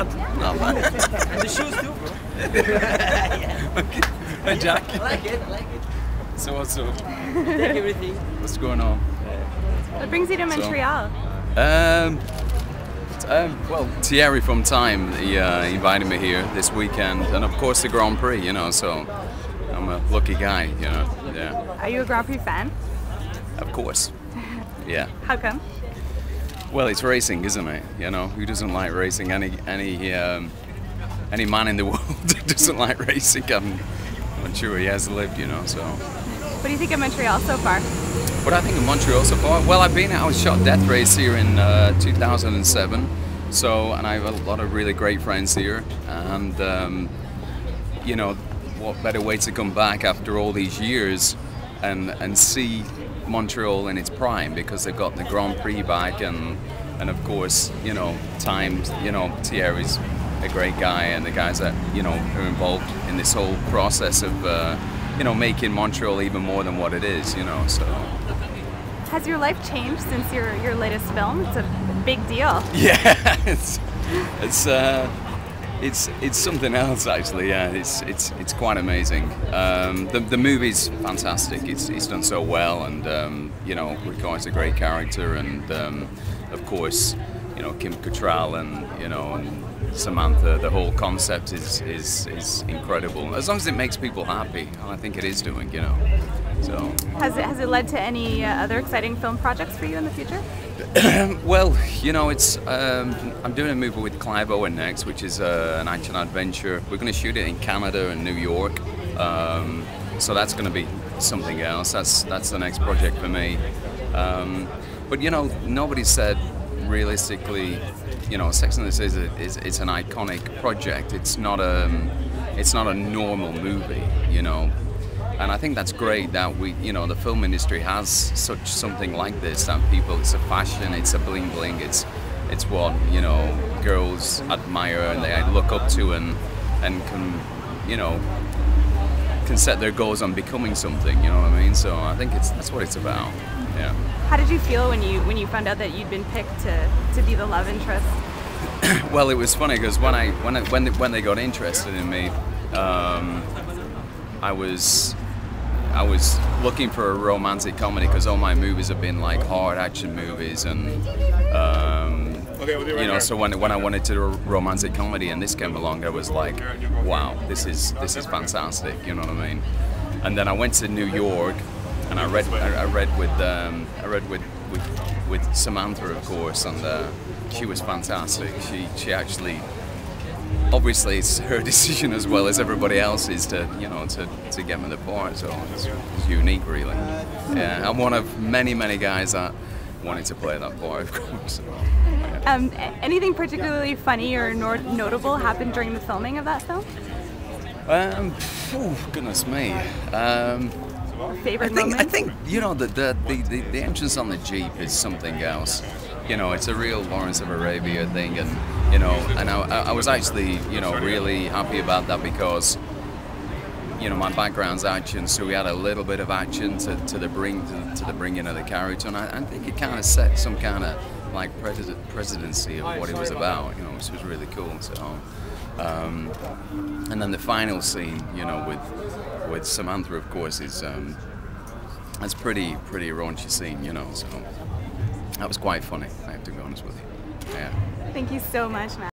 bad. Not bad. And the shoes too, bro. Hey, Jack. I like it. So what's up? Take everything. What's going on? What brings you to Montreal? Well, Thierry from Time, he invited me here this weekend, and of course the Grand Prix, you know, so I'm a lucky guy, you know, yeah. Are you a Grand Prix fan? Of course, yeah. How come? Well, it's racing, isn't it? You know, who doesn't like racing? Any man in the world doesn't like racing. I'm sure he has lived, you know, so. What do you think of Montreal so far? What I think of Montreal so far? Well, I was shot Death Race here in 2007, so, and I have a lot of really great friends here, and you know, what better way to come back after all these years and see Montreal in its prime, because they've got the Grand Prix back, and of course, you know, Time, you know, Thierry's a great guy, and the guys that, you know, are involved in this whole process of you know, making Montreal even more than what it is, you know, so. Has your life changed since your latest film? It's a big deal. Yeah, it's something else actually. Yeah, it's quite amazing. The movie's fantastic. It's done so well, and you know, Ricard's a great character, and of course, you know, Kim Cattrall and, you know, and Samantha. The whole concept is incredible. As long as it makes people happy, I think it is doing, you know. So. Has it led to any other exciting film projects for you in the future? Well, you know, it's I'm doing a movie with Clive Owen next, which is an action adventure. We're going to shoot it in Canada and New York, so that's going to be something else. That's the next project for me. But you know, nobody said realistically, you know, Sex and the City is an iconic project. It's not a normal movie, you know. And I think that's great that you know, the film industry has something like this, that people, it's a fashion, it's a bling bling, it's what, you know, girls admire and they look up to, and can, you know, can set their goals on becoming something, you know what I mean? So I think that's what it's about, yeah. How did you feel when you found out that you'd been picked to be the love interest? Well, it was funny because when they got interested in me, I was looking for a romantic comedy, because all my movies have been like hard action movies, and you know, so when I wanted to do a romantic comedy and this came along, I was like, wow, this is fantastic, you know what I mean? And then I went to New York, and I read with Samantha, of course, and she was fantastic. She actually. Obviously, it's her decision as well as everybody else's to, you know, to get me the part, so it's unique, really. Yeah, I'm one of many guys that wanted to play that part, of course. So, yeah. Anything particularly funny or notable happened during the filming of that film? Goodness me. Favorite moment? I think you know, the entrance on the Jeep is something else. You know, it's a real Lawrence of Arabia thing, and you know, and I was actually, you know, really happy about that, because you know, my background's action, so we had a little bit of action to the bringing of the character, and I think it kind of set some kind of like presidency of what it was about, you know, which was really cool. So, and then the final scene, you know, with Samantha, of course, is that's pretty raunchy scene, you know. So that was quite funny, I have to be honest with you. Yeah. Thank you so much, Matt.